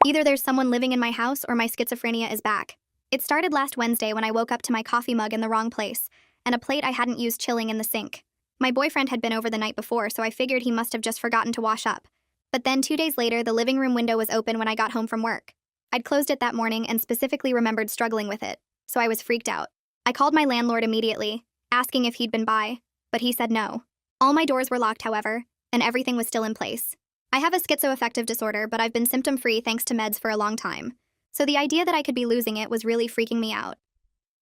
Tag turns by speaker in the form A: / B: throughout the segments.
A: Either there's someone living in my house or my schizophrenia is back. It started last Wednesday when I woke up to my coffee mug in the wrong place, and a plate I hadn't used chilling in the sink. My boyfriend had been over the night before, so I figured he must have just forgotten to wash up. But then 2 days later, the living room window was open when I got home from work. I'd closed it that morning and specifically remembered struggling with it, so I was freaked out. I called my landlord immediately, asking if he'd been by, but he said no. All my doors were locked, however, and everything was still in place. I have a schizoaffective disorder, but I've been symptom-free thanks to meds for a long time, so the idea that I could be losing it was really freaking me out.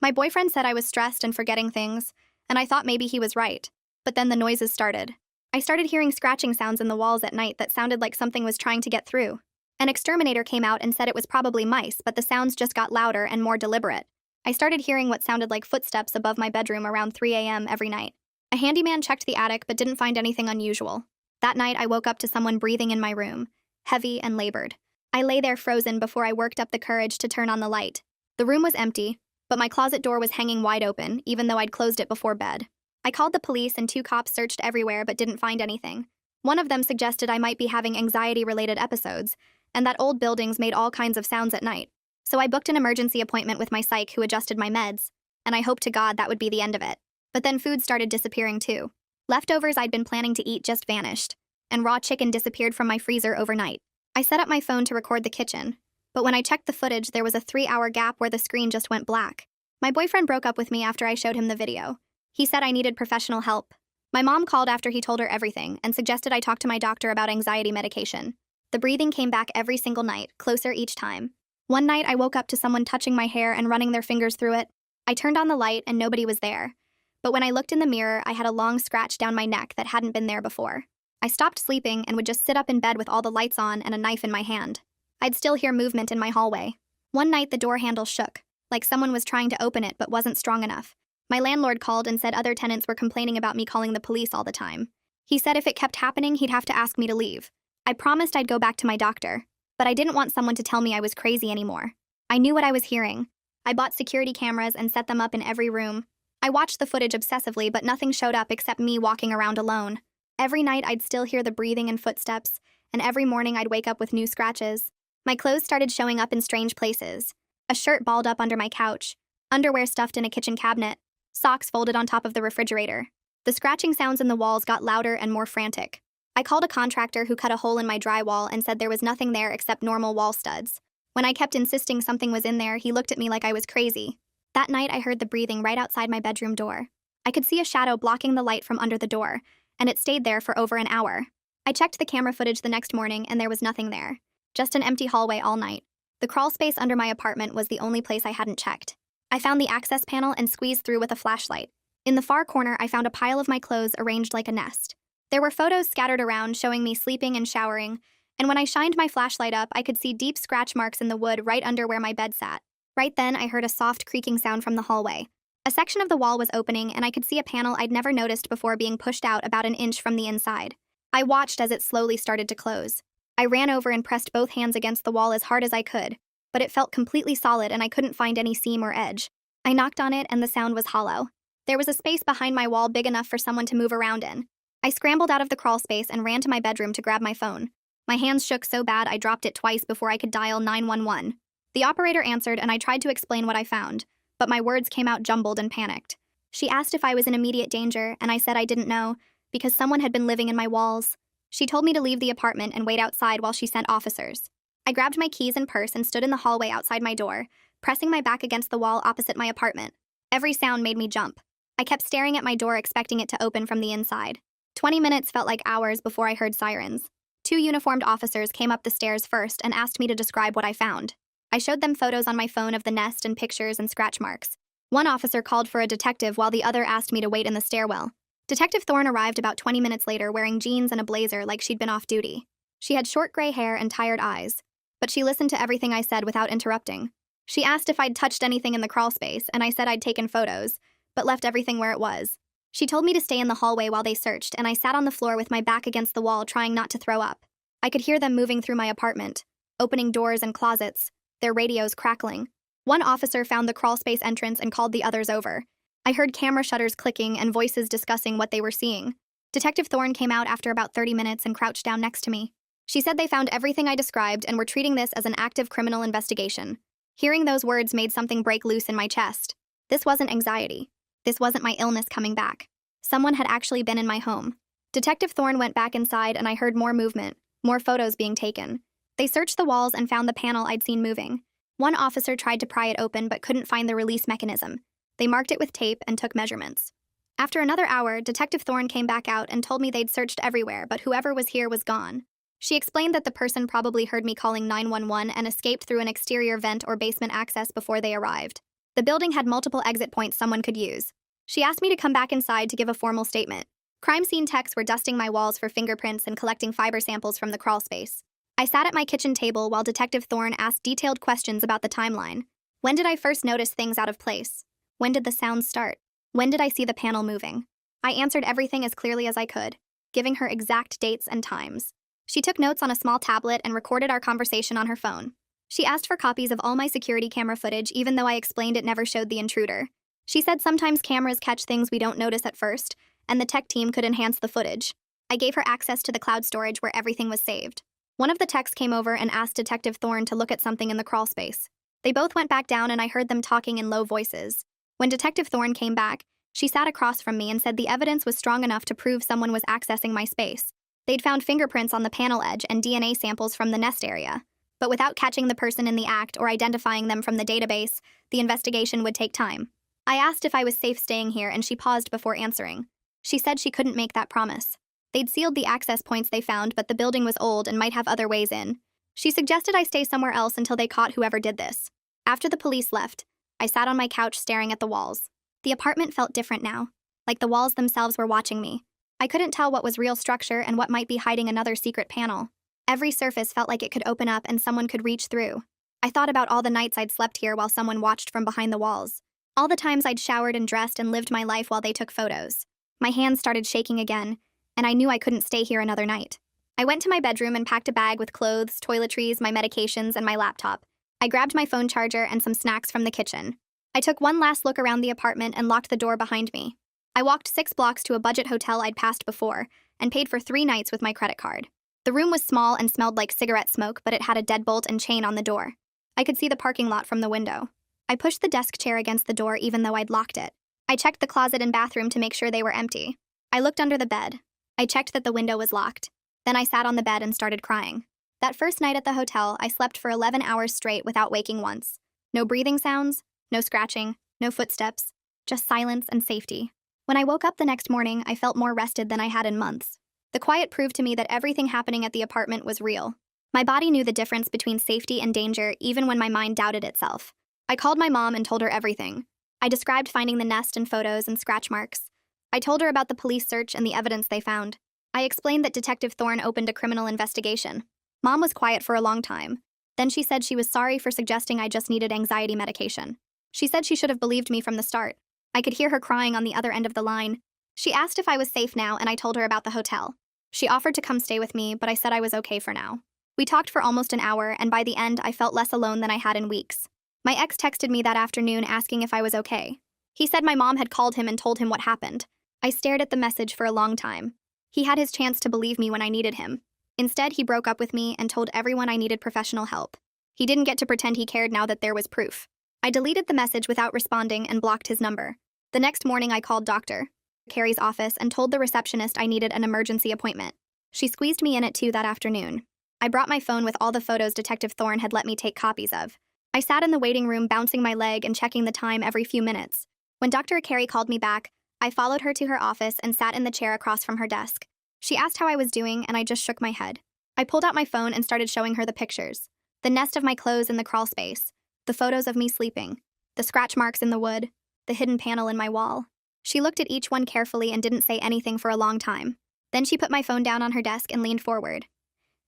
A: My boyfriend said I was stressed and forgetting things, and I thought maybe he was right, but then the noises started. I started hearing scratching sounds in the walls at night that sounded like something was trying to get through. An exterminator came out and said it was probably mice, but the sounds just got louder and more deliberate. I started hearing what sounded like footsteps above my bedroom around 3 a.m. every night. A handyman checked the attic but didn't find anything unusual. That night, I woke up to someone breathing in my room, heavy and labored. I lay there frozen before I worked up the courage to turn on the light. The room was empty, but my closet door was hanging wide open, even though I'd closed it before bed. I called the police and 2 cops searched everywhere but didn't find anything. One of them suggested I might be having anxiety-related episodes, and that old buildings made all kinds of sounds at night. So I booked an emergency appointment with my psych who adjusted my meds, and I hoped to God that would be the end of it. But then food started disappearing too. Leftovers I'd been planning to eat just vanished, and raw chicken disappeared from my freezer overnight. I set up my phone to record the kitchen, but when I checked the footage, there was a 3-hour gap where the screen just went black. My boyfriend broke up with me after I showed him the video. He said I needed professional help. My mom called after he told her everything and suggested I talk to my doctor about anxiety medication. The breathing came back every single night, closer each time. One night, I woke up to someone touching my hair and running their fingers through it. I turned on the light and nobody was there. But when I looked in the mirror, I had a long scratch down my neck that hadn't been there before. I stopped sleeping and would just sit up in bed with all the lights on and a knife in my hand. I'd still hear movement in my hallway. One night, the door handle shook, like someone was trying to open it but wasn't strong enough. My landlord called and said other tenants were complaining about me calling the police all the time. He said if it kept happening, he'd have to ask me to leave. I promised I'd go back to my doctor, but I didn't want someone to tell me I was crazy anymore. I knew what I was hearing. I bought security cameras and set them up in every room. I watched the footage obsessively, but nothing showed up except me walking around alone. Every night, I'd still hear the breathing and footsteps, and every morning I'd wake up with new scratches. My clothes started showing up in strange places. A shirt balled up under my couch, underwear stuffed in a kitchen cabinet, socks folded on top of the refrigerator. The scratching sounds in the walls got louder and more frantic. I called a contractor who cut a hole in my drywall and said there was nothing there except normal wall studs. When I kept insisting something was in there, he looked at me like I was crazy. That night, I heard the breathing right outside my bedroom door. I could see a shadow blocking the light from under the door, and it stayed there for over an hour. I checked the camera footage the next morning, and there was nothing there. Just an empty hallway all night. The crawl space under my apartment was the only place I hadn't checked. I found the access panel and squeezed through with a flashlight. In the far corner, I found a pile of my clothes arranged like a nest. There were photos scattered around showing me sleeping and showering, and when I shined my flashlight up, I could see deep scratch marks in the wood right under where my bed sat. Right then, I heard a soft creaking sound from the hallway. A section of the wall was opening, and I could see a panel I'd never noticed before being pushed out about an inch from the inside. I watched as it slowly started to close. I ran over and pressed both hands against the wall as hard as I could, but it felt completely solid and I couldn't find any seam or edge. I knocked on it and the sound was hollow. There was a space behind my wall big enough for someone to move around in. I scrambled out of the crawl space and ran to my bedroom to grab my phone. My hands shook so bad I dropped it twice before I could dial 911. The operator answered and I tried to explain what I found, but my words came out jumbled and panicked. She asked if I was in immediate danger, and I said I didn't know, because someone had been living in my walls. She told me to leave the apartment and wait outside while she sent officers. I grabbed my keys and purse and stood in the hallway outside my door, pressing my back against the wall opposite my apartment. Every sound made me jump. I kept staring at my door expecting it to open from the inside. 20 minutes felt like hours before I heard sirens. 2 uniformed officers came up the stairs first and asked me to describe what I found. I showed them photos on my phone of the nest and pictures and scratch marks. One officer called for a detective while the other asked me to wait in the stairwell. Detective Thorne arrived about 20 minutes later wearing jeans and a blazer like she'd been off duty. She had short gray hair and tired eyes, but she listened to everything I said without interrupting. She asked if I'd touched anything in the crawl space, and I said I'd taken photos, but left everything where it was. She told me to stay in the hallway while they searched, and I sat on the floor with my back against the wall trying not to throw up. I could hear them moving through my apartment, opening doors and closets, their radios crackling. One officer found the crawl space entrance and called the others over. I heard camera shutters clicking and voices discussing what they were seeing. Detective Thorne came out after about 30 minutes and crouched down next to me. She said they found everything I described and were treating this as an active criminal investigation. Hearing those words made something break loose in my chest. This wasn't anxiety. This wasn't my illness coming back. Someone had actually been in my home. Detective Thorne went back inside and I heard more movement, more photos being taken. They searched the walls and found the panel I'd seen moving. One officer tried to pry it open but couldn't find the release mechanism. They marked it with tape and took measurements. After another hour, Detective Thorne came back out and told me they'd searched everywhere, but whoever was here was gone. She explained that the person probably heard me calling 911 and escaped through an exterior vent or basement access before they arrived. The building had multiple exit points someone could use. She asked me to come back inside to give a formal statement. Crime scene techs were dusting my walls for fingerprints and collecting fiber samples from the crawl space. I sat at my kitchen table while Detective Thorne asked detailed questions about the timeline. When did I first notice things out of place? When did the sounds start? When did I see the panel moving? I answered everything as clearly as I could, giving her exact dates and times. She took notes on a small tablet and recorded our conversation on her phone. She asked for copies of all my security camera footage even though I explained it never showed the intruder. She said sometimes cameras catch things we don't notice at first, and the tech team could enhance the footage. I gave her access to the cloud storage where everything was saved. One of the techs came over and asked Detective Thorne to look at something in the crawl space. They both went back down and I heard them talking in low voices. When Detective Thorne came back, she sat across from me and said the evidence was strong enough to prove someone was accessing my space. They'd found fingerprints on the panel edge and DNA samples from the nest area. But without catching the person in the act or identifying them from the database, the investigation would take time. I asked if I was safe staying here and she paused before answering. She said she couldn't make that promise. They'd sealed the access points they found, but the building was old and might have other ways in. She suggested I stay somewhere else until they caught whoever did this. After the police left, I sat on my couch staring at the walls. The apartment felt different now, like the walls themselves were watching me. I couldn't tell what was real structure and what might be hiding another secret panel. Every surface felt like it could open up and someone could reach through. I thought about all the nights I'd slept here while someone watched from behind the walls. All the times I'd showered and dressed and lived my life while they took photos. My hands started shaking again, and I knew I couldn't stay here another night. I went to my bedroom and packed a bag with clothes, toiletries, my medications, and my laptop. I grabbed my phone charger and some snacks from the kitchen. I took one last look around the apartment and locked the door behind me. I walked 6 blocks to a budget hotel I'd passed before and paid for 3 nights with my credit card. The room was small and smelled like cigarette smoke, but it had a deadbolt and chain on the door. I could see the parking lot from the window. I pushed the desk chair against the door even though I'd locked it. I checked the closet and bathroom to make sure they were empty. I looked under the bed. I checked that the window was locked. Then I sat on the bed and started crying. That first night at the hotel, I slept for 11 hours straight without waking once. No breathing sounds, no scratching, no footsteps, just silence and safety. When I woke up the next morning, I felt more rested than I had in months. The quiet proved to me that everything happening at the apartment was real. My body knew the difference between safety and danger even when my mind doubted itself. I called my mom and told her everything. I described finding the nest and photos and scratch marks. I told her about the police search and the evidence they found. I explained that Detective Thorne opened a criminal investigation. Mom was quiet for a long time. Then she said she was sorry for suggesting I just needed anxiety medication. She said she should have believed me from the start. I could hear her crying on the other end of the line. She asked if I was safe now, and I told her about the hotel. She offered to come stay with me, but I said I was okay for now. We talked for almost an hour, and by the end, I felt less alone than I had in weeks. My ex texted me that afternoon asking if I was okay. He said my mom had called him and told him what happened. I stared at the message for a long time. He had his chance to believe me when I needed him. Instead, he broke up with me and told everyone I needed professional help. He didn't get to pretend he cared now that there was proof. I deleted the message without responding and blocked his number. The next morning, I called Dr. Carey's office and told the receptionist I needed an emergency appointment. She squeezed me in at 2 that afternoon. I brought my phone with all the photos Detective Thorne had let me take copies of. I sat in the waiting room bouncing my leg and checking the time every few minutes. When Dr. Carey called me back, I followed her to her office and sat in the chair across from her desk. She asked how I was doing, and I just shook my head. I pulled out my phone and started showing her the pictures. The nest of my clothes in the crawl space, the photos of me sleeping, the scratch marks in the wood, the hidden panel in my wall. She looked at each one carefully and didn't say anything for a long time. Then she put my phone down on her desk and leaned forward.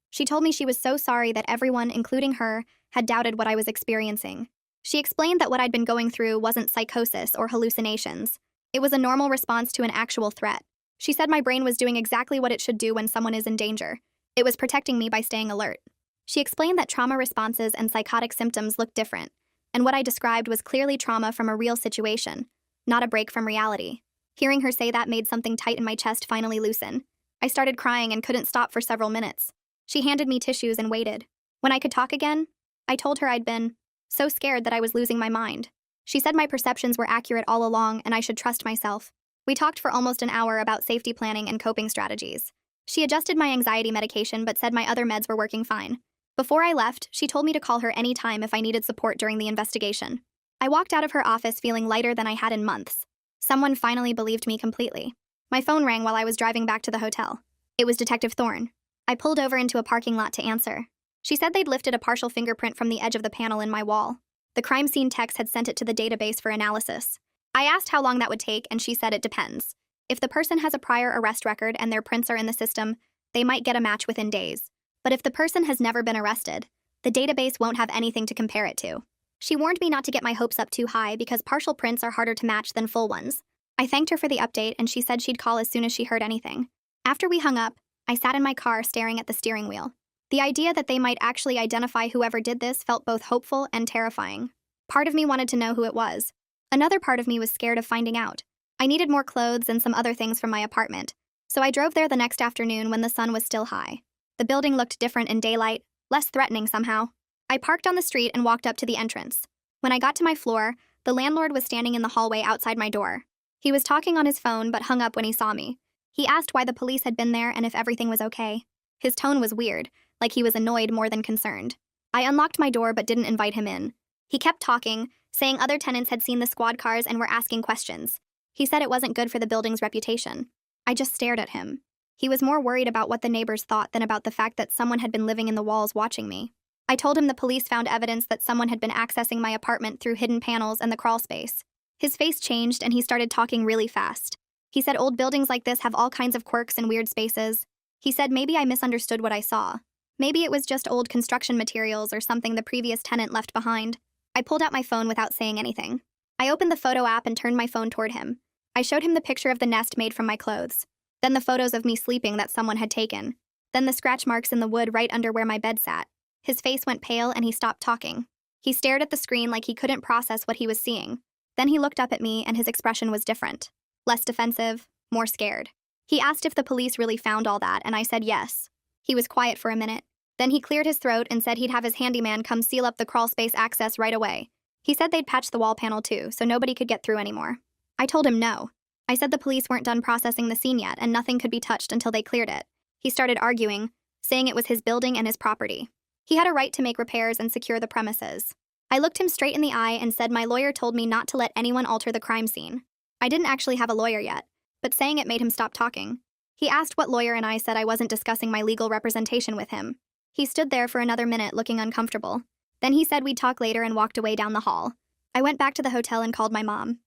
A: She told me she was so sorry that everyone, including her, had doubted what I was experiencing. She explained that what I'd been going through wasn't psychosis or hallucinations. It was a normal response to an actual threat. She said my brain was doing exactly what it should do when someone is in danger. It was protecting me by staying alert. She explained that trauma responses and psychotic symptoms look different, and what I described was clearly trauma from a real situation, not a break from reality. Hearing her say that made something tight in my chest finally loosen. I started crying and couldn't stop for several minutes. She handed me tissues and waited. When I could talk again, I told her I'd been so scared that I was losing my mind. She said my perceptions were accurate all along and I should trust myself. We talked for almost an hour about safety planning and coping strategies. She adjusted my anxiety medication but said my other meds were working fine. Before I left, she told me to call her anytime if I needed support during the investigation. I walked out of her office feeling lighter than I had in months. Someone finally believed me completely. My phone rang while I was driving back to the hotel. It was Detective Thorne. I pulled over into a parking lot to answer. She said they'd lifted a partial fingerprint from the edge of the panel in my wall. The crime scene techs had sent it to the database for analysis. I asked how long that would take, and she said it depends. If the person has a prior arrest record and their prints are in the system, they might get a match within days. But if the person has never been arrested, the database won't have anything to compare it to. She warned me not to get my hopes up too high because partial prints are harder to match than full ones. I thanked her for the update and she said she'd call as soon as she heard anything. After we hung up, I sat in my car staring at the steering wheel. The idea that they might actually identify whoever did this felt both hopeful and terrifying. Part of me wanted to know who it was. Another part of me was scared of finding out. I needed more clothes and some other things from my apartment, so I drove there the next afternoon when the sun was still high. The building looked different in daylight, less threatening somehow. I parked on the street and walked up to the entrance. When I got to my floor, the landlord was standing in the hallway outside my door. He was talking on his phone but hung up when he saw me. He asked why the police had been there and if everything was okay. His tone was weird, like he was annoyed more than concerned. I unlocked my door but didn't invite him in. He kept talking, saying other tenants had seen the squad cars and were asking questions. He said it wasn't good for the building's reputation. I just stared at him. He was more worried about what the neighbors thought than about the fact that someone had been living in the walls watching me. I told him the police found evidence that someone had been accessing my apartment through hidden panels and the crawl space. His face changed and he started talking really fast. He said old buildings like this have all kinds of quirks and weird spaces. He said maybe I misunderstood what I saw. Maybe it was just old construction materials or something the previous tenant left behind. I pulled out my phone without saying anything. I opened the photo app and turned my phone toward him. I showed him the picture of the nest made from my clothes. Then the photos of me sleeping that someone had taken. Then the scratch marks in the wood right under where my bed sat. His face went pale and he stopped talking. He stared at the screen like he couldn't process what he was seeing. Then he looked up at me and his expression was different. Less defensive, more scared. He asked if the police really found all that and I said yes. He was quiet for a minute. Then he cleared his throat and said he'd have his handyman come seal up the crawl space access right away. He said they'd patch the wall panel too, so nobody could get through anymore. I told him no. I said the police weren't done processing the scene yet and nothing could be touched until they cleared it. He started arguing, saying it was his building and his property. He had a right to make repairs and secure the premises. I looked him straight in the eye and said my lawyer told me not to let anyone alter the crime scene. I didn't actually have a lawyer yet, but saying it made him stop talking. He asked what lawyer and I said I wasn't discussing my legal representation with him. He stood there for another minute looking uncomfortable. Then he said we'd talk later and walked away down the hall. I went back to the hotel and called my mom.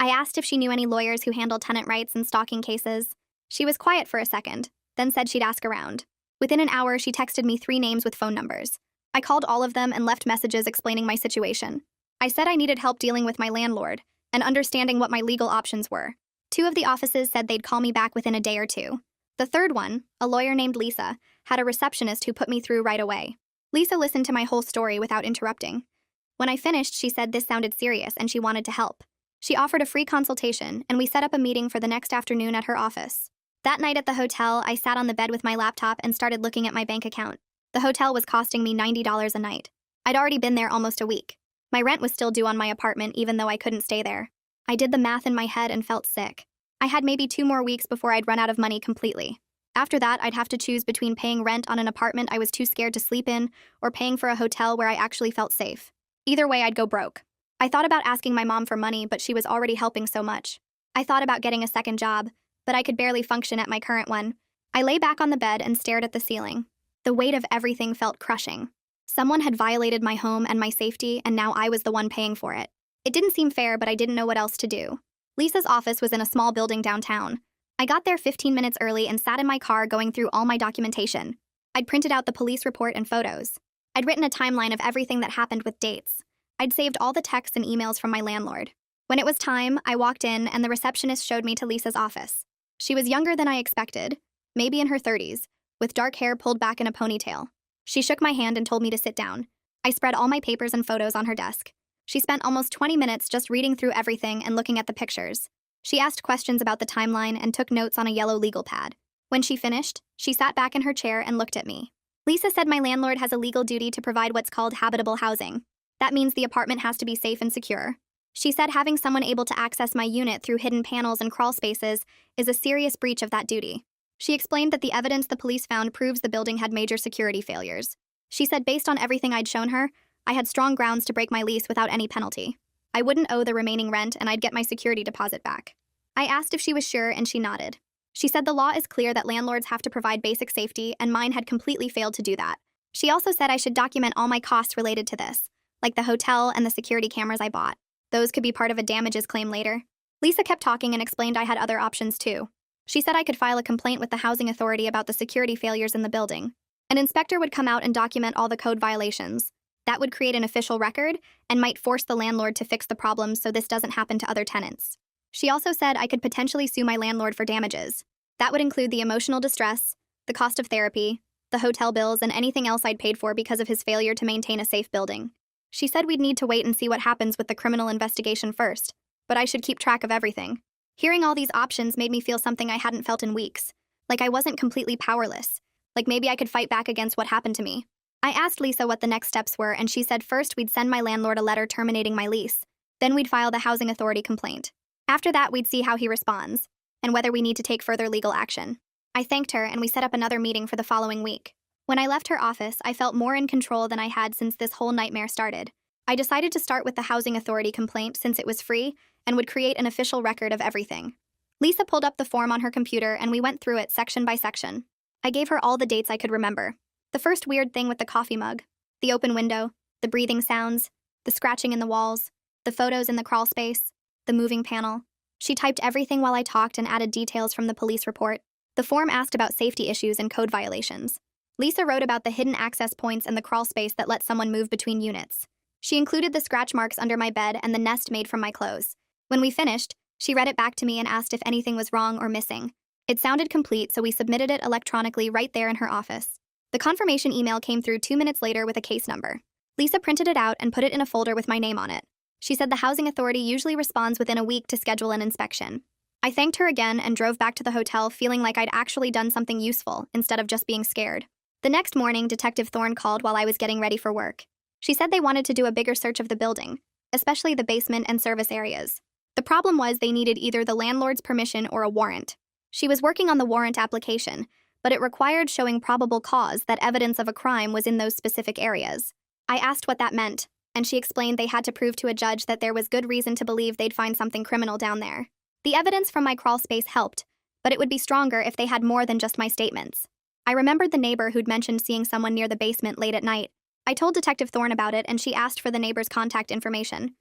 A: I asked if she knew any lawyers who handle tenant rights and stalking cases. She was quiet for a second, then said she'd ask around. Within an hour, she texted me 3 names with phone numbers. I called all of them and left messages explaining my situation. I said I needed help dealing with my landlord and understanding what my legal options were. 2 of the offices said they'd call me back within a day or 2. The third one, a lawyer named Lisa, had a receptionist who put me through right away. Lisa listened to my whole story without interrupting. When I finished, she said this sounded serious and she wanted to help. She offered a free consultation, and we set up a meeting for the next afternoon at her office. That night at the hotel, I sat on the bed with my laptop and started looking at my bank account. The hotel was costing me $90 a night. I'd already been there almost a week. My rent was still due on my apartment even though I couldn't stay there. I did the math in my head and felt sick. I had maybe 2 more weeks before I'd run out of money completely. After that, I'd have to choose between paying rent on an apartment I was too scared to sleep in or paying for a hotel where I actually felt safe. Either way, I'd go broke. I thought about asking my mom for money, but she was already helping so much. I thought about getting a second job, but I could barely function at my current one. I lay back on the bed and stared at the ceiling. The weight of everything felt crushing. Someone had violated my home and my safety, and now I was the one paying for it. It didn't seem fair, but I didn't know what else to do. Lisa's office was in a small building downtown. I got there 15 minutes early and sat in my car going through all my documentation. I'd printed out the police report and photos. I'd written a timeline of everything that happened with dates. I'd saved all the texts and emails from my landlord. When it was time, I walked in and the receptionist showed me to Lisa's office. She was younger than I expected, maybe in her 30s, with dark hair pulled back in a ponytail. She shook my hand and told me to sit down. I spread all my papers and photos on her desk. She spent almost 20 minutes just reading through everything and looking at the pictures. She asked questions about the timeline and took notes on a yellow legal pad. When she finished, she sat back in her chair and looked at me. Lisa said my landlord has a legal duty to provide what's called habitable housing. That means the apartment has to be safe and secure. She said having someone able to access my unit through hidden panels and crawl spaces is a serious breach of that duty. She explained that the evidence the police found proves the building had major security failures. She said based on everything I'd shown her, I had strong grounds to break my lease without any penalty. I wouldn't owe the remaining rent and I'd get my security deposit back. I asked if she was sure and she nodded. She said the law is clear that landlords have to provide basic safety and mine had completely failed to do that. She also said I should document all my costs related to this, like the hotel and the security cameras I bought. Those could be part of a damages claim later. Lisa kept talking and explained I had other options too. She said I could file a complaint with the housing authority about the security failures in the building. An inspector would come out and document all the code violations. That would create an official record and might force the landlord to fix the problems so this doesn't happen to other tenants. She also said I could potentially sue my landlord for damages. That would include the emotional distress, the cost of therapy, the hotel bills, and anything else I'd paid for because of his failure to maintain a safe building. She said we'd need to wait and see what happens with the criminal investigation first, but I should keep track of everything. Hearing all these options made me feel something I hadn't felt in weeks, like I wasn't completely powerless, like maybe I could fight back against what happened to me. I asked Lisa what the next steps were, and she said first we'd send my landlord a letter terminating my lease, then we'd file the housing authority complaint. After that, we'd see how he responds, and whether we need to take further legal action. I thanked her, and we set up another meeting for the following week. When I left her office, I felt more in control than I had since this whole nightmare started. I decided to start with the housing authority complaint since it was free and would create an official record of everything. Lisa pulled up the form on her computer, and we went through it section by section. I gave her all the dates I could remember. The first weird thing with the coffee mug, the open window, the breathing sounds, the scratching in the walls, the photos in the crawl space, the moving panel. She typed everything while I talked and added details from the police report. The form asked about safety issues and code violations. Lisa wrote about the hidden access points and the crawl space that let someone move between units. She included the scratch marks under my bed and the nest made from my clothes. When we finished, she read it back to me and asked if anything was wrong or missing. It sounded complete, so we submitted it electronically right there in her office. The confirmation email came through 2 minutes later with a case number. Lisa printed it out and put it in a folder with my name on it. She said the housing authority usually responds within a week to schedule an inspection. I thanked her again and drove back to the hotel feeling like I'd actually done something useful instead of just being scared. The next morning, Detective Thorne called while I was getting ready for work. She said they wanted to do a bigger search of the building, especially the basement and service areas. The problem was they needed either the landlord's permission or a warrant. She was working on the warrant application, but it required showing probable cause that evidence of a crime was in those specific areas. I asked what that meant, and she explained they had to prove to a judge that there was good reason to believe they'd find something criminal down there. The evidence from my crawl space helped, but it would be stronger if they had more than just my statements. I remembered the neighbor who'd mentioned seeing someone near the basement late at night. I told Detective Thorne about it, and she asked for the neighbor's contact information.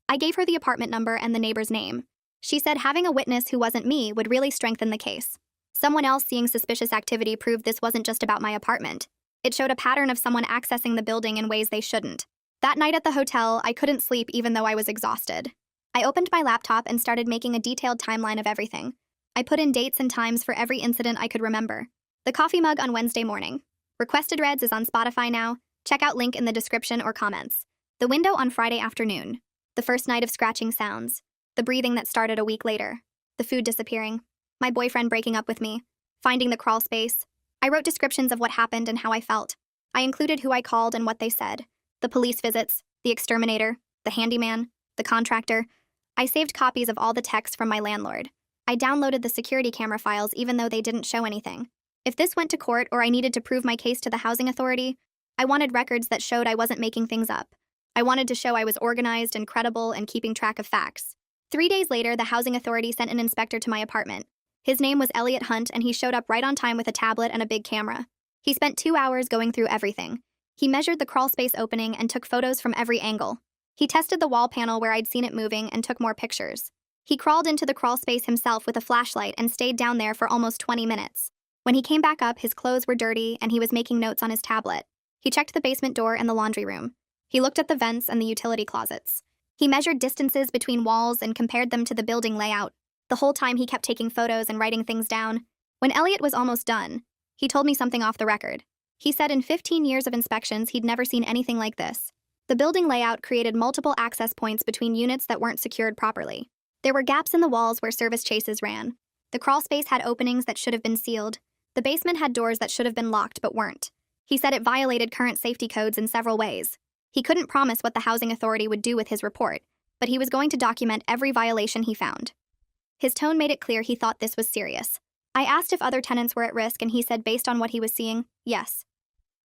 A: I gave her the apartment number and the neighbor's name. She said having a witness who wasn't me would really strengthen the case. Someone else seeing suspicious activity proved this wasn't just about my apartment. It showed a pattern of someone accessing the building in ways they shouldn't. That night at the hotel, I couldn't sleep even though I was exhausted. I opened my laptop and started making a detailed timeline of everything. I put in dates and times for every incident I could remember. The coffee mug on Wednesday morning. Requested Reds is on Spotify now. Check out link in the description or comments. The window on Friday afternoon. The first night of scratching sounds. The breathing that started a week later. The food disappearing. My boyfriend breaking up with me. Finding the crawl space. I wrote descriptions of what happened and how I felt. I included who I called and what they said. The police visits, the exterminator, the handyman, the contractor. I saved copies of all the texts from my landlord. I downloaded the security camera files even though they didn't show anything. If this went to court or I needed to prove my case to the housing authority, I wanted records that showed I wasn't making things up. I wanted to show I was organized and credible and keeping track of facts. 3 days later, the housing authority sent an inspector to my apartment. His name was Elliot Hunt, and he showed up right on time with a tablet and a big camera. He spent 2 hours going through everything. He measured the crawl space opening and took photos from every angle. He tested the wall panel where I'd seen it moving and took more pictures. He crawled into the crawl space himself with a flashlight and stayed down there for almost 20 minutes. When he came back up, his clothes were dirty and he was making notes on his tablet. He checked the basement door and the laundry room. He looked at the vents and the utility closets. He measured distances between walls and compared them to the building layout. The whole time he kept taking photos and writing things down. When Elliot was almost done, he told me something off the record. He said in 15 years of inspections, he'd never seen anything like this. The building layout created multiple access points between units that weren't secured properly. There were gaps in the walls where service chases ran. The crawl space had openings that should have been sealed. The basement had doors that should have been locked but weren't. He said it violated current safety codes in several ways. He couldn't promise what the housing authority would do with his report, but he was going to document every violation he found. His tone made it clear he thought this was serious. I asked if other tenants were at risk, and he said based on what he was seeing, yes.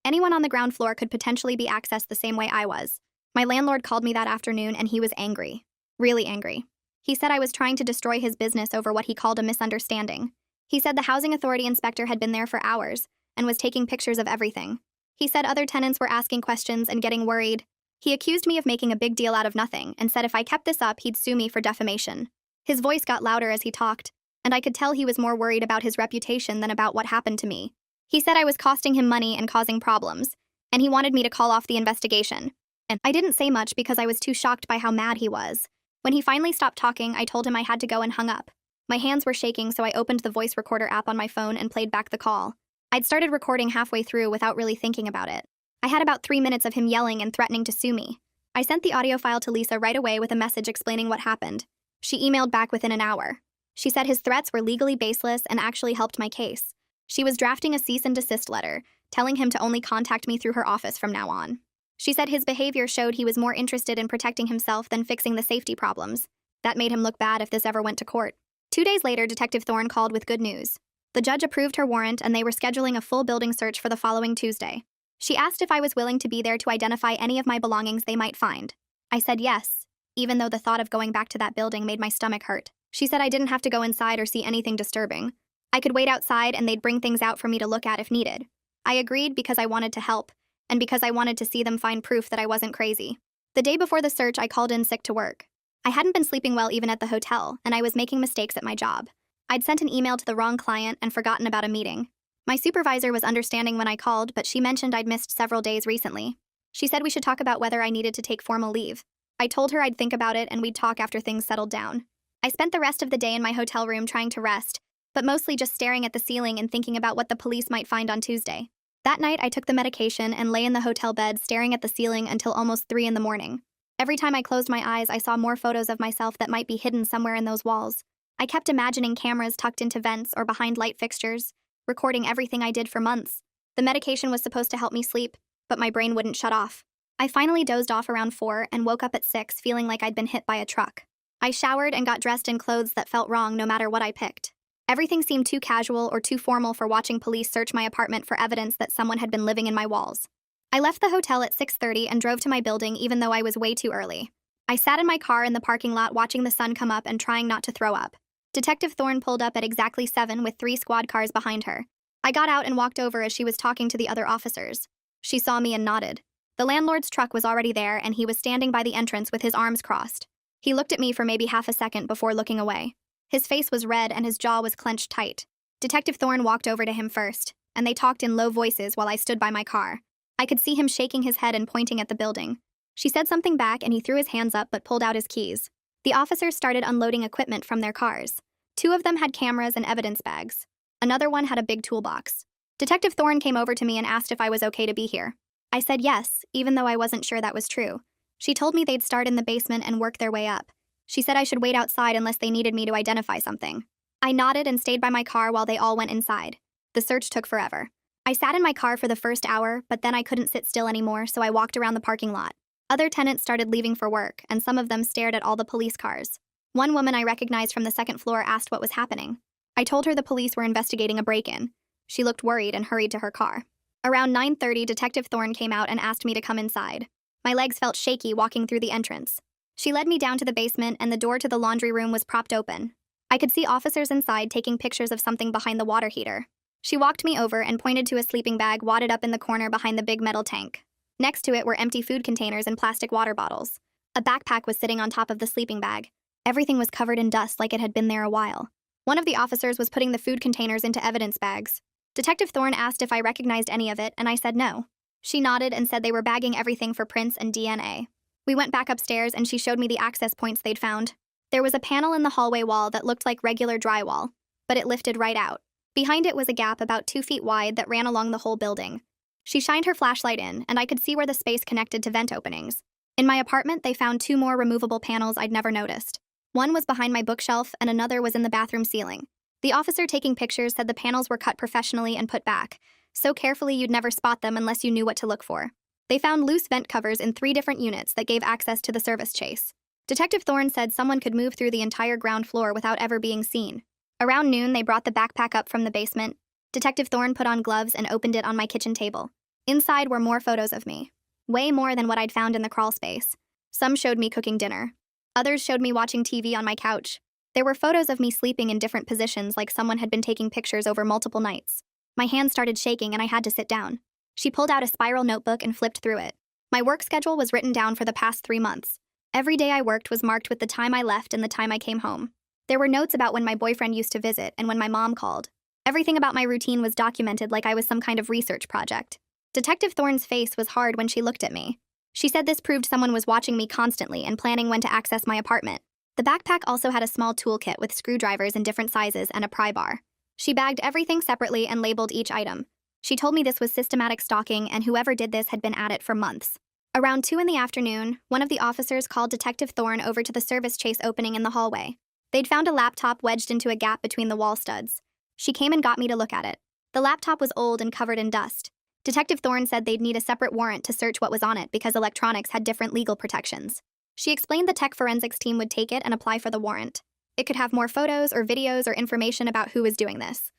A: Anyone on the ground floor could potentially be accessed the same way I was. My landlord called me that afternoon and he was angry. Really angry. He said I was trying to destroy his business over what he called a misunderstanding. He said the housing authority inspector had been there for hours and was taking pictures of everything. He said other tenants were asking questions and getting worried. He accused me of making a big deal out of nothing and said if I kept this up, he'd sue me for defamation. His voice got louder as he talked, and I could tell he was more worried about his reputation than about what happened to me. He said I was costing him money and causing problems, and he wanted me to call off the investigation. And I didn't say much because I was too shocked by how mad he was. When he finally stopped talking, I told him I had to go and hung up. My hands were shaking, so I opened the voice recorder app on my phone and played back the call. I'd started recording halfway through without really thinking about it. I had about 3 minutes of him yelling and threatening to sue me. I sent the audio file to Lisa right away with a message explaining what happened. She emailed back within an hour. She said his threats were legally baseless and actually helped my case. She was drafting a cease and desist letter, telling him to only contact me through her office from now on. She said his behavior showed he was more interested in protecting himself than fixing the safety problems. That made him look bad if this ever went to court. 2 days later, Detective Thorne called with good news. The judge approved her warrant and they were scheduling a full building search for the following Tuesday. She asked if I was willing to be there to identify any of my belongings they might find. I said yes, even though the thought of going back to that building made my stomach hurt. She said I didn't have to go inside or see anything disturbing. I could wait outside and they'd bring things out for me to look at if needed. I agreed because I wanted to help, and because I wanted to see them find proof that I wasn't crazy. The day before the search, I called in sick to work. I hadn't been sleeping well even at the hotel, and I was making mistakes at my job. I'd sent an email to the wrong client and forgotten about a meeting. My supervisor was understanding when I called, but she mentioned I'd missed several days recently. She said we should talk about whether I needed to take formal leave. I told her I'd think about it and we'd talk after things settled down. I spent the rest of the day in my hotel room trying to rest, but mostly just staring at the ceiling and thinking about what the police might find on Tuesday. That night, I took the medication and lay in the hotel bed staring at the ceiling until almost 3 in the morning. Every time I closed my eyes, I saw more photos of myself that might be hidden somewhere in those walls. I kept imagining cameras tucked into vents or behind light fixtures, recording everything I did for months. The medication was supposed to help me sleep, but my brain wouldn't shut off. I finally dozed off around 4 and woke up at 6 feeling like I'd been hit by a truck. I showered and got dressed in clothes that felt wrong no matter what I picked. Everything seemed too casual or too formal for watching police search my apartment for evidence that someone had been living in my walls. I left the hotel at 6:30 and drove to my building even though I was way too early. I sat in my car in the parking lot watching the sun come up and trying not to throw up. Detective Thorne pulled up at exactly 7 with 3 squad cars behind her. I got out and walked over as she was talking to the other officers. She saw me and nodded. The landlord's truck was already there and he was standing by the entrance with his arms crossed. He looked at me for maybe half a second before looking away. His face was red and his jaw was clenched tight. Detective Thorne walked over to him first, and they talked in low voices while I stood by my car. I could see him shaking his head and pointing at the building. She said something back and he threw his hands up but pulled out his keys. The officers started unloading equipment from their cars. 2 of them had cameras and evidence bags. Another one had a big toolbox. Detective Thorne came over to me and asked if I was okay to be here. I said yes, even though I wasn't sure that was true. She told me they'd start in the basement and work their way up. She said I should wait outside unless they needed me to identify something. I nodded and stayed by my car while they all went inside. The search took forever. I sat in my car for the first hour, but then I couldn't sit still anymore, so I walked around the parking lot. Other tenants started leaving for work, and some of them stared at all the police cars. One woman I recognized from the second floor asked what was happening. I told her the police were investigating a break-in. She looked worried and hurried to her car. Around 9:30, Detective Thorne came out and asked me to come inside. My legs felt shaky walking through the entrance. She led me down to the basement and the door to the laundry room was propped open. I could see officers inside taking pictures of something behind the water heater. She walked me over and pointed to a sleeping bag wadded up in the corner behind the big metal tank. Next to it were empty food containers and plastic water bottles. A backpack was sitting on top of the sleeping bag. Everything was covered in dust like it had been there a while. One of the officers was putting the food containers into evidence bags. Detective Thorne asked if I recognized any of it, and I said no. She nodded and said they were bagging everything for prints and DNA. We went back upstairs and she showed me the access points they'd found. There was a panel in the hallway wall that looked like regular drywall, but it lifted right out. Behind it was a gap about 2 feet wide that ran along the whole building. She shined her flashlight in, and I could see where the space connected to vent openings. In my apartment, they found 2 more removable panels I'd never noticed. One was behind my bookshelf and another was in the bathroom ceiling. The officer taking pictures said the panels were cut professionally and put back, so carefully you'd never spot them unless you knew what to look for. They found loose vent covers in 3 different units that gave access to the service chase. Detective Thorne said someone could move through the entire ground floor without ever being seen. Around noon, they brought the backpack up from the basement. Detective Thorne put on gloves and opened it on my kitchen table. Inside were more photos of me. Way more than what I'd found in the crawl space. Some showed me cooking dinner. Others showed me watching TV on my couch. There were photos of me sleeping in different positions like someone had been taking pictures over multiple nights. My hands started shaking and I had to sit down. She pulled out a spiral notebook and flipped through it. My work schedule was written down for the past 3 months. Every day I worked was marked with the time I left and the time I came home. There were notes about when my boyfriend used to visit and when my mom called. Everything about my routine was documented like I was some kind of research project. Detective Thorne's face was hard when she looked at me. She said this proved someone was watching me constantly and planning when to access my apartment. The backpack also had a small toolkit with screwdrivers in different sizes and a pry bar. She bagged everything separately and labeled each item. She told me this was systematic stalking and whoever did this had been at it for months. Around 2 in the afternoon, one of the officers called Detective Thorne over to the service chase opening in the hallway. They'd found a laptop wedged into a gap between the wall studs. She came and got me to look at it. The laptop was old and covered in dust. Detective Thorne said they'd need a separate warrant to search what was on it because electronics had different legal protections. She explained the tech forensics team would take it and apply for the warrant. It could have more photos or videos or information about who was doing this.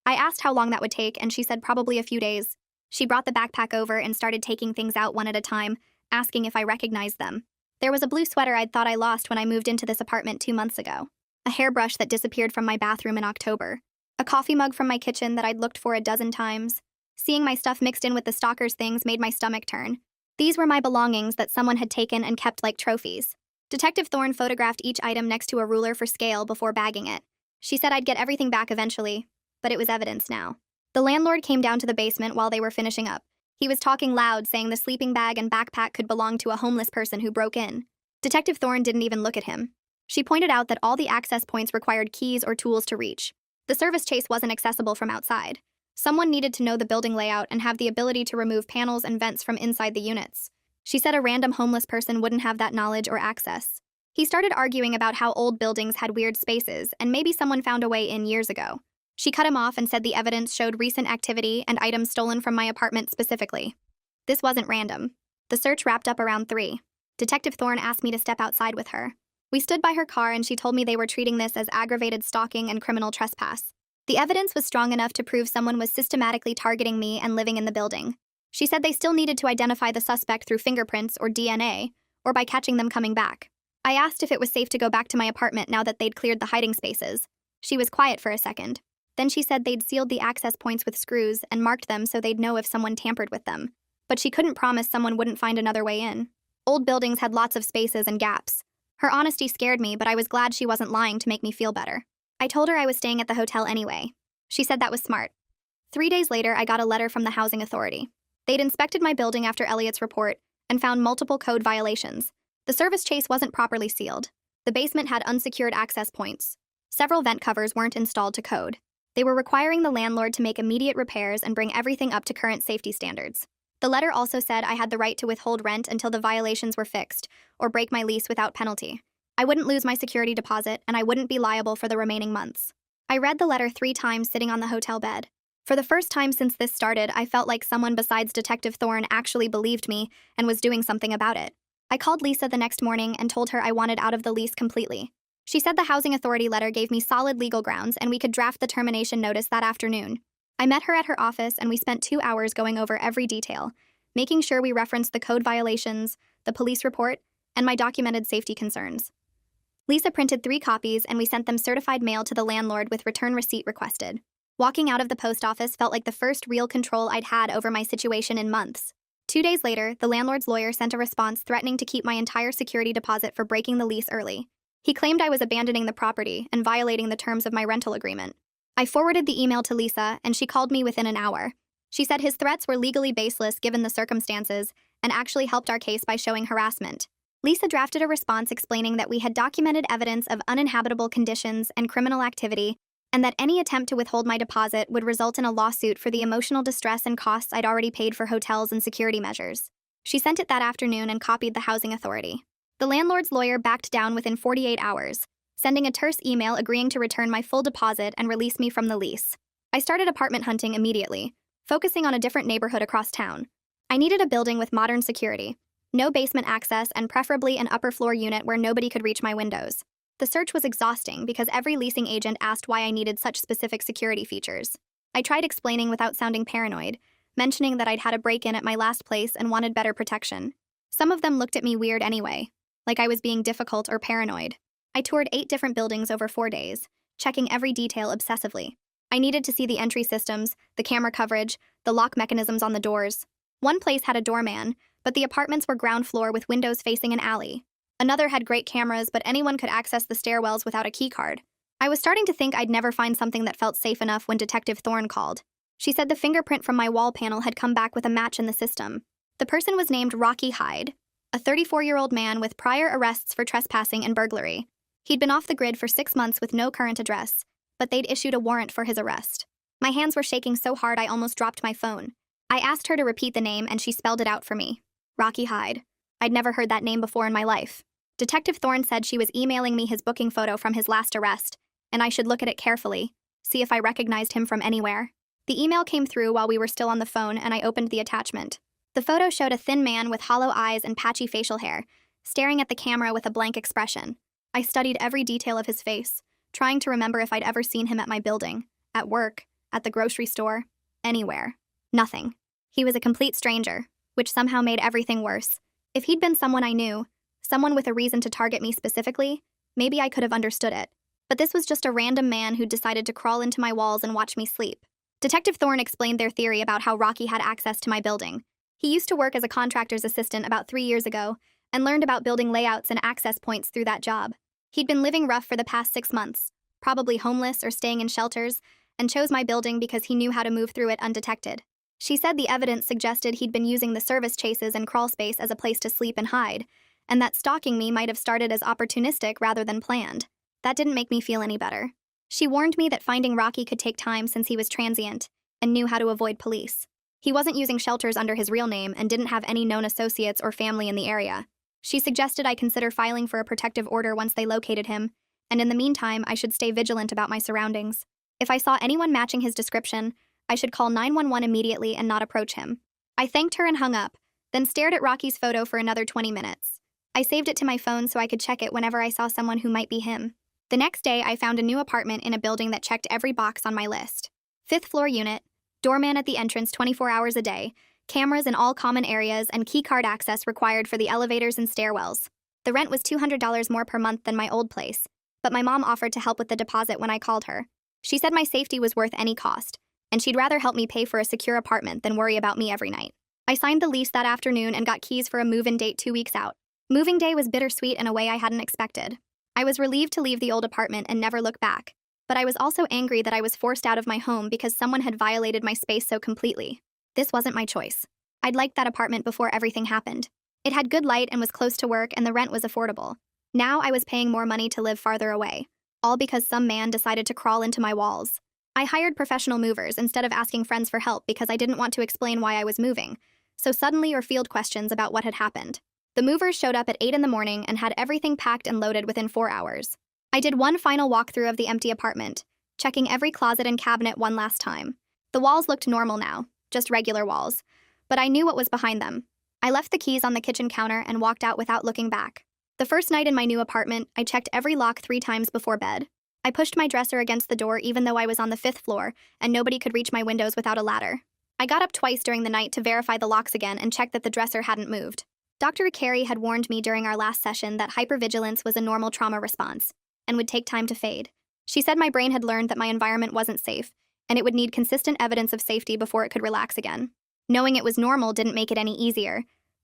A: I asked how long that would take, and she said probably a few days. She brought the backpack over and started taking things out one at a time, asking if I recognized them. There was a blue sweater I'd thought I lost when I moved into this apartment 2 months ago. A hairbrush that disappeared from my bathroom in October. A coffee mug from my kitchen that I'd looked for a dozen times. Seeing my stuff mixed in with the stalker's things made my stomach turn. These were my belongings that someone had taken and kept like trophies. Detective Thorne photographed each item next to a ruler for scale before bagging it. She said I'd get everything back eventually, but it was evidence now. The landlord came down to the basement while they were finishing up. He was talking loud, saying the sleeping bag and backpack could belong to a homeless person who broke in. Detective Thorne didn't even look at him. She pointed out that all the access points required keys or tools to reach. The service chase wasn't accessible from outside. Someone needed to know the building layout and have the ability to remove panels and vents from inside the units. She said a random homeless person wouldn't have that knowledge or access. He started arguing about how old buildings had weird spaces and maybe someone found a way in years ago. She cut him off and said the evidence showed recent activity and items stolen from my apartment specifically. This wasn't random. The search wrapped up around 3. Detective Thorne asked me to step outside with her. We stood by her car and she told me they were treating this as aggravated stalking and criminal trespass. The evidence was strong enough to prove someone was systematically targeting me and living in the building. She said they still needed to identify the suspect through fingerprints or DNA, or by catching them coming back. I asked if it was safe to go back to my apartment now that they'd cleared the hiding spaces. She was quiet for a second. Then she said they'd sealed the access points with screws and marked them so they'd know if someone tampered with them. But she couldn't promise someone wouldn't find another way in. Old buildings had lots of spaces and gaps. Her honesty scared me, but I was glad she wasn't lying to make me feel better. I told her I was staying at the hotel anyway. She said that was smart. 3 days later, I got a letter from the housing authority. They'd inspected my building after Elliot's report and found multiple code violations. The service chase wasn't properly sealed. The basement had unsecured access points. Several vent covers weren't installed to code. They were requiring the landlord to make immediate repairs and bring everything up to current safety standards. The letter also said I had the right to withhold rent until the violations were fixed, or break my lease without penalty. I wouldn't lose my security deposit, and I wouldn't be liable for the remaining months. I read the letter 3 times sitting on the hotel bed. For the first time since this started, I felt like someone besides Detective Thorne actually believed me and was doing something about it. I called Lisa the next morning and told her I wanted out of the lease completely. She said the housing authority letter gave me solid legal grounds and we could draft the termination notice that afternoon. I met her at her office and we spent 2 hours going over every detail, making sure we referenced the code violations, the police report, and my documented safety concerns. Lisa printed 3 copies and we sent them certified mail to the landlord with return receipt requested. Walking out of the post office felt like the first real control I'd had over my situation in months. 2 days later, the landlord's lawyer sent a response threatening to keep my entire security deposit for breaking the lease early. He claimed I was abandoning the property and violating the terms of my rental agreement. I forwarded the email to Lisa and she called me within an hour. She said his threats were legally baseless given the circumstances and actually helped our case by showing harassment. Lisa drafted a response explaining that we had documented evidence of uninhabitable conditions and criminal activity, and that any attempt to withhold my deposit would result in a lawsuit for the emotional distress and costs I'd already paid for hotels and security measures. She sent it that afternoon and copied the housing authority. The landlord's lawyer backed down within 48 hours, sending a terse email agreeing to return my full deposit and release me from the lease. I started apartment hunting immediately, focusing on a different neighborhood across town. I needed a building with modern security, no basement access, and preferably an upper floor unit where nobody could reach my windows. The search was exhausting because every leasing agent asked why I needed such specific security features. I tried explaining without sounding paranoid, mentioning that I'd had a break-in at my last place and wanted better protection. Some of them looked at me weird anyway, like I was being difficult or paranoid. I toured 8 different buildings over 4 days, checking every detail obsessively. I needed to see the entry systems, the camera coverage, the lock mechanisms on the doors. One place had a doorman, but the apartments were ground floor with windows facing an alley. Another had great cameras, but anyone could access the stairwells without a keycard. I was starting to think I'd never find something that felt safe enough when Detective Thorne called. She said the fingerprint from my wall panel had come back with a match in the system. The person was named Rocky Hyde, a 34-year-old man with prior arrests for trespassing and burglary. He'd been off the grid for 6 months with no current address, but they'd issued a warrant for his arrest. My hands were shaking so hard I almost dropped my phone. I asked her to repeat the name and she spelled it out for me. Rocky Hyde. I'd never heard that name before in my life. Detective Thorne said she was emailing me his booking photo from his last arrest, and I should look at it carefully, see if I recognized him from anywhere. The email came through while we were still on the phone and I opened the attachment. The photo showed a thin man with hollow eyes and patchy facial hair, staring at the camera with a blank expression. I studied every detail of his face, trying to remember if I'd ever seen him at my building, at work, at the grocery store, anywhere. Nothing. He was a complete stranger, which somehow made everything worse. If he'd been someone I knew, someone with a reason to target me specifically, maybe I could have understood it. But this was just a random man who'd decided to crawl into my walls and watch me sleep. Detective Thorne explained their theory about how Rocky had access to my building. He used to work as a contractor's assistant about 3 years ago and learned about building layouts and access points through that job. He'd been living rough for the past 6 months, probably homeless or staying in shelters, and chose my building because he knew how to move through it undetected. She said the evidence suggested he'd been using the service chases and crawl space as a place to sleep and hide, and that stalking me might have started as opportunistic rather than planned. That didn't make me feel any better. She warned me that finding Rocky could take time since he was transient and knew how to avoid police. He wasn't using shelters under his real name and didn't have any known associates or family in the area. She suggested I consider filing for a protective order once they located him, and in the meantime, I should stay vigilant about my surroundings. If I saw anyone matching his description, I should call 911 immediately and not approach him. I thanked her and hung up, then stared at Rocky's photo for another 20 minutes. I saved it to my phone so I could check it whenever I saw someone who might be him. The next day, I found a new apartment in a building that checked every box on my list. 5th floor unit, doorman at the entrance 24 hours a day, cameras in all common areas, and keycard access required for the elevators and stairwells. The rent was $200 more per month than my old place, but my mom offered to help with the deposit when I called her. She said my safety was worth any cost, and she'd rather help me pay for a secure apartment than worry about me every night. I signed the lease that afternoon and got keys for a move-in date 2 weeks out. Moving day was bittersweet in a way I hadn't expected. I was relieved to leave the old apartment and never look back, but I was also angry that I was forced out of my home because someone had violated my space so completely. This wasn't my choice. I'd liked that apartment before everything happened. It had good light and was close to work, and the rent was affordable. Now I was paying more money to live farther away, all because some man decided to crawl into my walls. I hired professional movers instead of asking friends for help because I didn't want to explain why I was moving, so suddenly or field questions about what had happened. The movers showed up at 8 in the morning and had everything packed and loaded within 4 hours. I did one final walkthrough of the empty apartment, checking every closet and cabinet one last time. The walls looked normal now, just regular walls, but I knew what was behind them. I left the keys on the kitchen counter and walked out without looking back. The first night in my new apartment, I checked every lock 3 times before bed. I pushed my dresser against the door even though I was on the 5th floor and nobody could reach my windows without a ladder. I got up twice during the night to verify the locks again and check that the dresser hadn't moved. Dr. Carey had warned me during our last session that hypervigilance was a normal trauma response and would take time to fade. She said my brain had learned that my environment wasn't safe and it would need consistent evidence of safety before it could relax again. Knowing it was normal didn't make it any easier,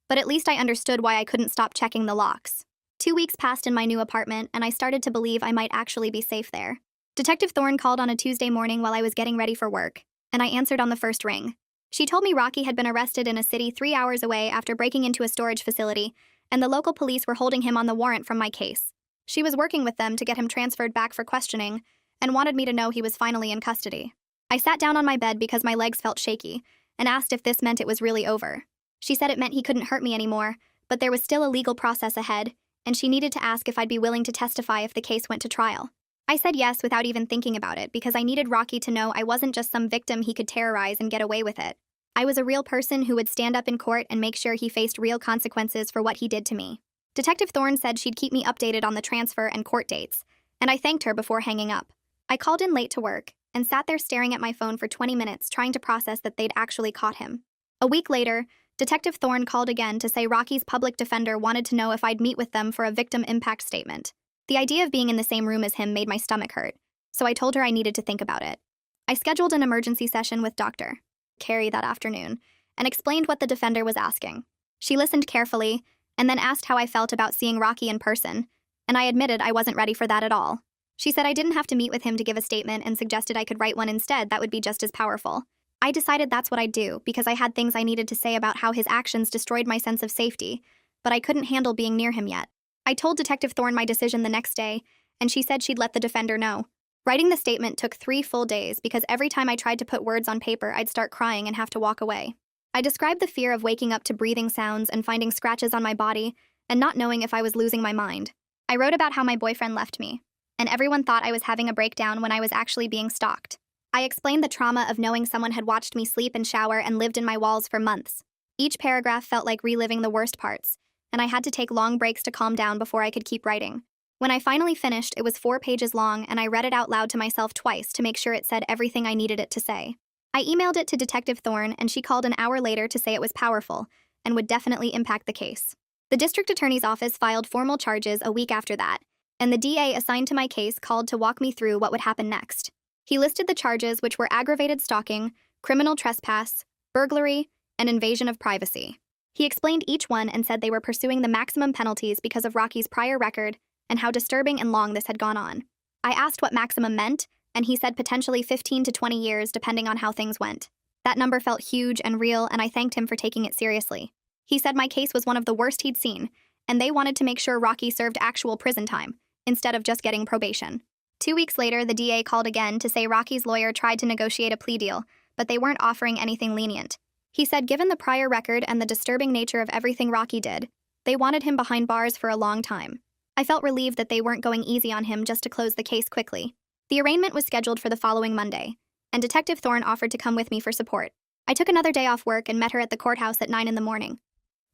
A: but at least I understood why I couldn't stop checking the locks. 2 weeks passed in my new apartment, and I started to believe I might actually be safe there. Detective Thorne called on a Tuesday morning while I was getting ready for work, and I answered on the first ring. She told me Rocky had been arrested in a city 3 hours away after breaking into a storage facility, and the local police were holding him on the warrant from my case. She was working with them to get him transferred back for questioning, and wanted me to know he was finally in custody. I sat down on my bed because my legs felt shaky, and asked if this meant it was really over. She said it meant he couldn't hurt me anymore, but there was still a legal process ahead, and she needed to ask if I'd be willing to testify if the case went to trial. I said yes without even thinking about it because I needed Rocky to know I wasn't just some victim he could terrorize and get away with it. I was a real person who would stand up in court and make sure he faced real consequences for what he did to me. Detective Thorne said she'd keep me updated on the transfer and court dates, and I thanked her before hanging up. I called in late to work and sat there staring at my phone for 20 minutes trying to process that they'd actually caught him. A week later, Detective Thorne called again to say Rocky's public defender wanted to know if I'd meet with them for a victim impact statement. The idea of being in the same room as him made my stomach hurt, so I told her I needed to think about it. I scheduled an emergency session with Dr. Carey that afternoon and explained what the defender was asking. She listened carefully and then asked how I felt about seeing Rocky in person, and I admitted I wasn't ready for that at all. She said I didn't have to meet with him to give a statement and suggested I could write one instead that would be just as powerful. I decided that's what I'd do because I had things I needed to say about how his actions destroyed my sense of safety, but I couldn't handle being near him yet. I told Detective Thorne my decision the next day, and she said she'd let the defender know. Writing the statement took 3 full days because every time I tried to put words on paper, I'd start crying and have to walk away. I described the fear of waking up to breathing sounds and finding scratches on my body and not knowing if I was losing my mind. I wrote about how my boyfriend left me, and everyone thought I was having a breakdown when I was actually being stalked. I explained the trauma of knowing someone had watched me sleep and shower and lived in my walls for months. Each paragraph felt like reliving the worst parts, and I had to take long breaks to calm down before I could keep writing. When I finally finished, it was 4 pages long, and I read it out loud to myself twice to make sure it said everything I needed it to say. I emailed it to Detective Thorne, and she called an hour later to say it was powerful and would definitely impact the case. The district attorney's office filed formal charges a week after that, and the DA assigned to my case called to walk me through what would happen next. He listed the charges, which were aggravated stalking, criminal trespass, burglary, and invasion of privacy. He explained each one and said they were pursuing the maximum penalties because of Rocky's prior record and how disturbing and long this had gone on. I asked what maximum meant, and he said potentially 15 to 20 years depending on how things went. That number felt huge and real, and I thanked him for taking it seriously. He said my case was one of the worst he'd seen, and they wanted to make sure Rocky served actual prison time, instead of just getting probation. 2 weeks later, the DA called again to say Rocky's lawyer tried to negotiate a plea deal, but they weren't offering anything lenient. He said given the prior record and the disturbing nature of everything Rocky did, they wanted him behind bars for a long time. I felt relieved that they weren't going easy on him just to close the case quickly. The arraignment was scheduled for the following Monday, and Detective Thorne offered to come with me for support. I took another day off work and met her at the courthouse at 9 in the morning.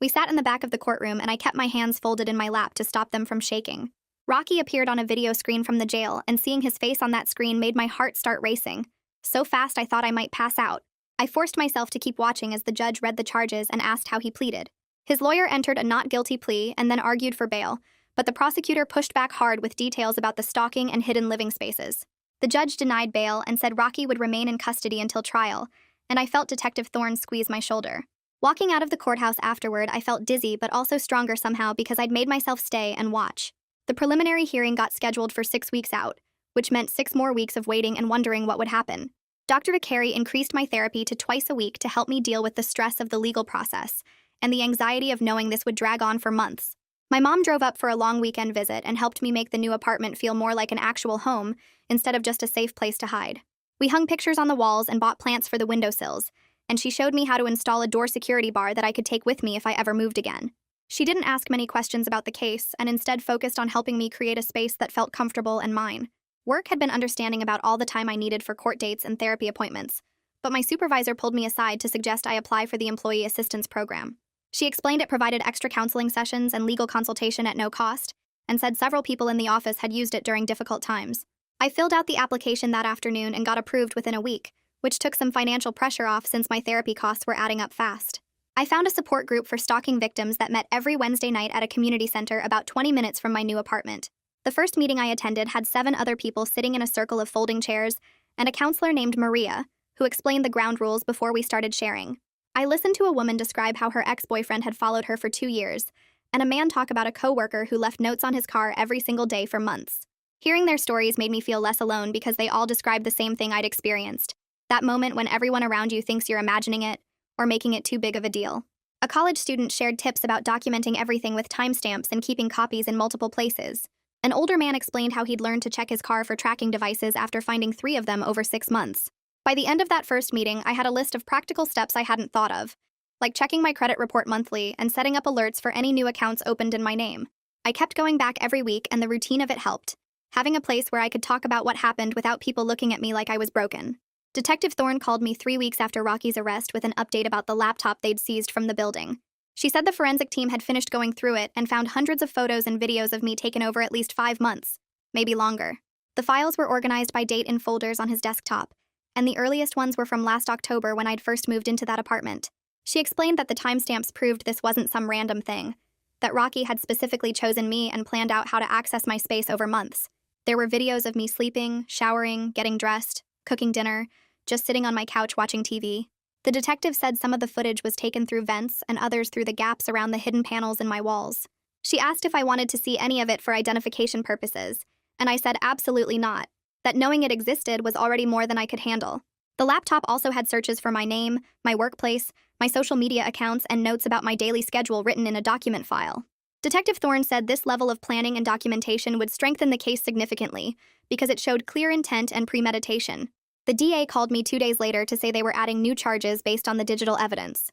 A: We sat in the back of the courtroom, and I kept my hands folded in my lap to stop them from shaking. Rocky appeared on a video screen from the jail, and seeing his face on that screen made my heart start racing. So fast I thought I might pass out. I forced myself to keep watching as the judge read the charges and asked how he pleaded. His lawyer entered a not guilty plea and then argued for bail, but the prosecutor pushed back hard with details about the stalking and hidden living spaces. The judge denied bail and said Rocky would remain in custody until trial, and I felt Detective Thorne squeeze my shoulder. Walking out of the courthouse afterward, I felt dizzy but also stronger somehow because I'd made myself stay and watch. The preliminary hearing got scheduled for 6 weeks out, which meant 6 more weeks of waiting and wondering what would happen. Dr. Carey increased my therapy to twice a week to help me deal with the stress of the legal process and the anxiety of knowing this would drag on for months. My mom drove up for a long weekend visit and helped me make the new apartment feel more like an actual home instead of just a safe place to hide. We hung pictures on the walls and bought plants for the windowsills, and she showed me how to install a door security bar that I could take with me if I ever moved again. She didn't ask many questions about the case and instead focused on helping me create a space that felt comfortable and mine. Work had been understanding about all the time I needed for court dates and therapy appointments, but my supervisor pulled me aside to suggest I apply for the Employee Assistance Program. She explained it provided extra counseling sessions and legal consultation at no cost, and said several people in the office had used it during difficult times. I filled out the application that afternoon and got approved within a week, which took some financial pressure off since my therapy costs were adding up fast. I found a support group for stalking victims that met every Wednesday night at a community center about 20 minutes from my new apartment. The first meeting I attended had 7 other people sitting in a circle of folding chairs and a counselor named Maria, who explained the ground rules before we started sharing. I listened to a woman describe how her ex-boyfriend had followed her for 2 years, and a man talk about a coworker who left notes on his car every single day for months. Hearing their stories made me feel less alone because they all described the same thing I'd experienced, that moment when everyone around you thinks you're imagining it or making it too big of a deal. A college student shared tips about documenting everything with timestamps and keeping copies in multiple places. An older man explained how he'd learned to check his car for tracking devices after finding 3 of them over 6 months. By the end of that first meeting, I had a list of practical steps I hadn't thought of, like checking my credit report monthly and setting up alerts for any new accounts opened in my name. I kept going back every week, and the routine of it helped. having a place where I could talk about what happened without people looking at me like I was broken. Detective Thorne called me 3 weeks after Rocky's arrest with an update about the laptop they'd seized from the building. She said the forensic team had finished going through it and found hundreds of photos and videos of me taken over at least 5 months, maybe longer. The files were organized by date in folders on his desktop, and the earliest ones were from last October when I'd first moved into that apartment. She explained that the timestamps proved this wasn't some random thing, that Rocky had specifically chosen me and planned out how to access my space over months. There were videos of me sleeping, showering, getting dressed, cooking dinner, just sitting on my couch watching TV. The detective said some of the footage was taken through vents and others through the gaps around the hidden panels in my walls. She asked if I wanted to see any of it for identification purposes, and I said absolutely not, that knowing it existed was already more than I could handle. The laptop also had searches for my name, my workplace, my social media accounts, and notes about my daily schedule written in a document file. Detective Thorne said this level of planning and documentation would strengthen the case significantly because it showed clear intent and premeditation. The DA called me 2 days later to say they were adding new charges based on the digital evidence.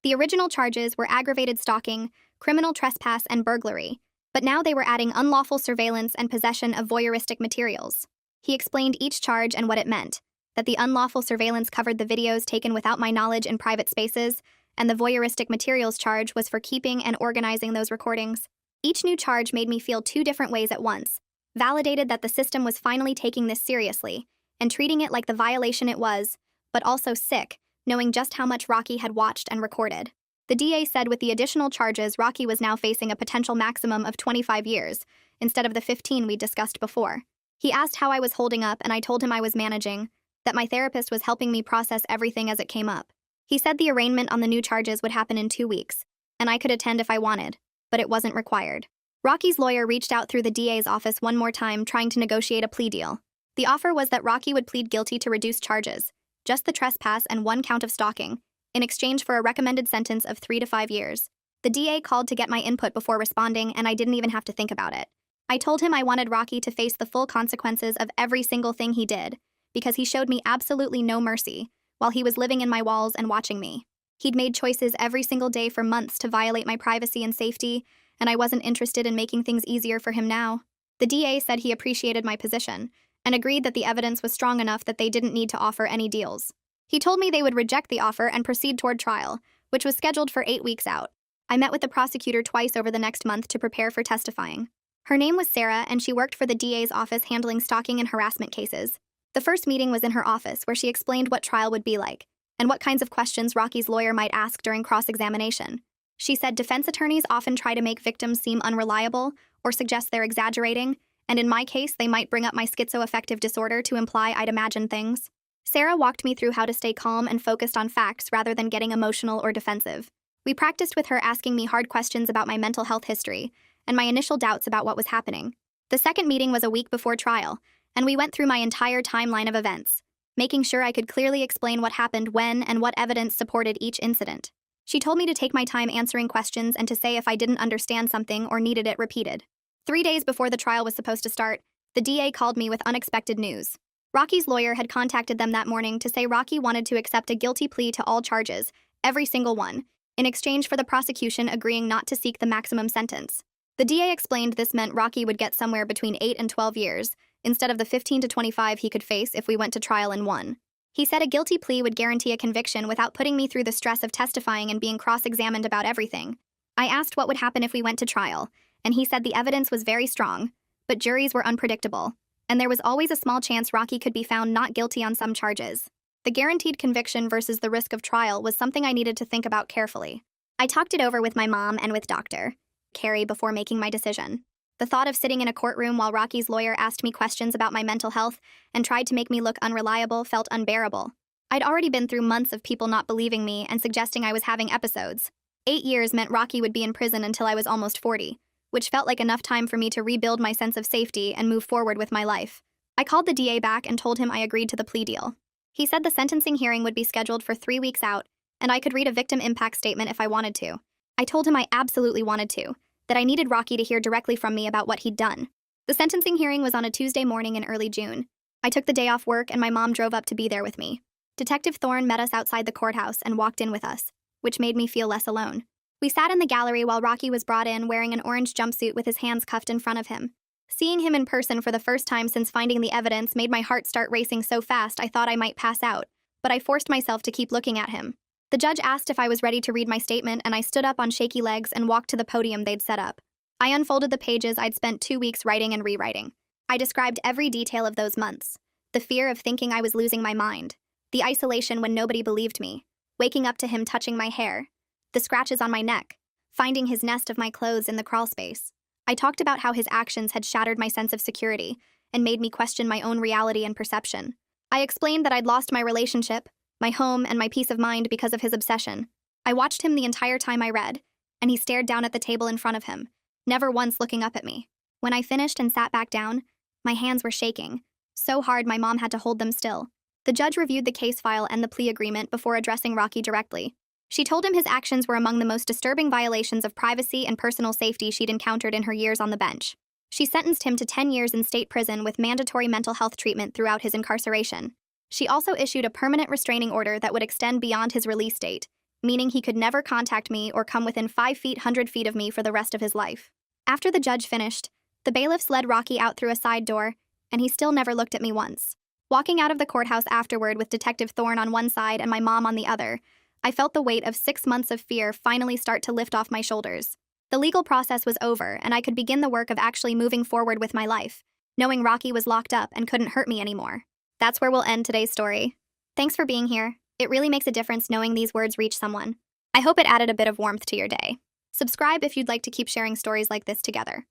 A: The original charges were aggravated stalking, criminal trespass, and burglary, but now they were adding unlawful surveillance and possession of voyeuristic materials. He explained each charge and what it meant, that the unlawful surveillance covered the videos taken without my knowledge in private spaces, and the voyeuristic materials charge was for keeping and organizing those recordings. Each new charge made me feel 2 different ways at once, validated that the system was finally taking this seriously, and treating it like the violation it was, but also sick, knowing just how much Rocky had watched and recorded. The DA said with the additional charges, Rocky was now facing a potential maximum of 25 years, instead of the 15 we discussed before. He asked how I was holding up, and I told him I was managing, that my therapist was helping me process everything as it came up. He said the arraignment on the new charges would happen in 2 weeks, and I could attend if I wanted, but it wasn't required. Rocky's lawyer reached out through the DA's office one more time trying to negotiate a plea deal. The offer was that Rocky would plead guilty to reduced charges, just the trespass and 1 count of stalking, in exchange for a recommended sentence of 3 to 5 years. The DA called to get my input before responding, and I didn't even have to think about it. I told him I wanted Rocky to face the full consequences of every single thing he did, because he showed me absolutely no mercy while he was living in my walls and watching me. He'd made choices every single day for months to violate my privacy and safety, and I wasn't interested in making things easier for him now. The DA said he appreciated my position, and agreed that the evidence was strong enough that they didn't need to offer any deals. He told me they would reject the offer and proceed toward trial, which was scheduled for 8 weeks out. I met with the prosecutor twice over the next month to prepare for testifying. Her name was Sarah, and she worked for the DA's office handling stalking and harassment cases. The first meeting was in her office, where she explained what trial would be like, and what kinds of questions Rocky's lawyer might ask during cross-examination. She said defense attorneys often try to make victims seem unreliable or suggest they're exaggerating, and in my case, they might bring up my schizoaffective disorder to imply I'd imagine things. Sarah walked me through how to stay calm and focused on facts rather than getting emotional or defensive. We practiced with her asking me hard questions about my mental health history and my initial doubts about what was happening. The second meeting was a week before trial, and we went through my entire timeline of events, making sure I could clearly explain what happened when and what evidence supported each incident. She told me to take my time answering questions and to say if I didn't understand something or needed it repeated. 3 days before the trial was supposed to start, the DA called me with unexpected news. Rocky's lawyer had contacted them that morning to say Rocky wanted to accept a guilty plea to all charges, every single one, in exchange for the prosecution agreeing not to seek the maximum sentence. The DA explained this meant Rocky would get somewhere between 8 and 12 years, instead of the 15 to 25 he could face if we went to trial and won. He said a guilty plea would guarantee a conviction without putting me through the stress of testifying and being cross-examined about everything. I asked what would happen if we went to trial, and he said the evidence was very strong, but juries were unpredictable, and there was always a small chance Rocky could be found not guilty on some charges. The guaranteed conviction versus the risk of trial was something I needed to think about carefully. I talked it over with my mom and with Dr. Carrie before making my decision. The thought of sitting in a courtroom while Rocky's lawyer asked me questions about my mental health and tried to make me look unreliable felt unbearable. I'd already been through months of people not believing me and suggesting I was having episodes. 8 years meant Rocky would be in prison until I was almost 40. Which felt like enough time for me to rebuild my sense of safety and move forward with my life. I called the DA back and told him I agreed to the plea deal. He said the sentencing hearing would be scheduled for 3 weeks out, and I could read a victim impact statement if I wanted to. I told him I absolutely wanted to, that I needed Rocky to hear directly from me about what he'd done. The sentencing hearing was on a Tuesday morning in early June. I took the day off work and my mom drove up to be there with me. Detective Thorne met us outside the courthouse and walked in with us, which made me feel less alone. We sat in the gallery while Rocky was brought in wearing an orange jumpsuit with his hands cuffed in front of him. Seeing him in person for the first time since finding the evidence made my heart start racing so fast I thought I might pass out, but I forced myself to keep looking at him. The judge asked if I was ready to read my statement, and I stood up on shaky legs and walked to the podium they'd set up. I unfolded the pages I'd spent 2 weeks writing and rewriting. I described every detail of those months. The fear of thinking I was losing my mind. The isolation when nobody believed me. Waking up to him touching my hair. The scratches on my neck. Finding his nest of my clothes in the crawl space. I talked about how his actions had shattered my sense of security and made me question my own reality and perception. I explained that I'd lost my relationship, my home, and my peace of mind because of his obsession. I watched him the entire time I read, and he stared down at the table in front of him, never once looking up at me. When I finished and sat back down, my hands were shaking, so hard my mom had to hold them still. The judge reviewed the case file and the plea agreement before addressing Rocky directly. She told him his actions were among the most disturbing violations of privacy and personal safety she'd encountered in her years on the bench. She sentenced him to 10 years in state prison with mandatory mental health treatment throughout his incarceration. She also issued a permanent restraining order that would extend beyond his release date, meaning he could never contact me or come within 5 feet, 100 feet of me for the rest of his life. After the judge finished, the bailiffs led Rocky out through a side door, and he still never looked at me once. Walking out of the courthouse afterward with Detective Thorne on one side and my mom on the other, I felt the weight of 6 months of fear finally start to lift off my shoulders. The legal process was over, and I could begin the work of actually moving forward with my life, knowing Rocky was locked up and couldn't hurt me anymore. That's where we'll end today's story. Thanks for being here. It really makes a difference knowing these words reach someone. I hope it added a bit of warmth to your day. Subscribe if you'd like to keep sharing stories like this together.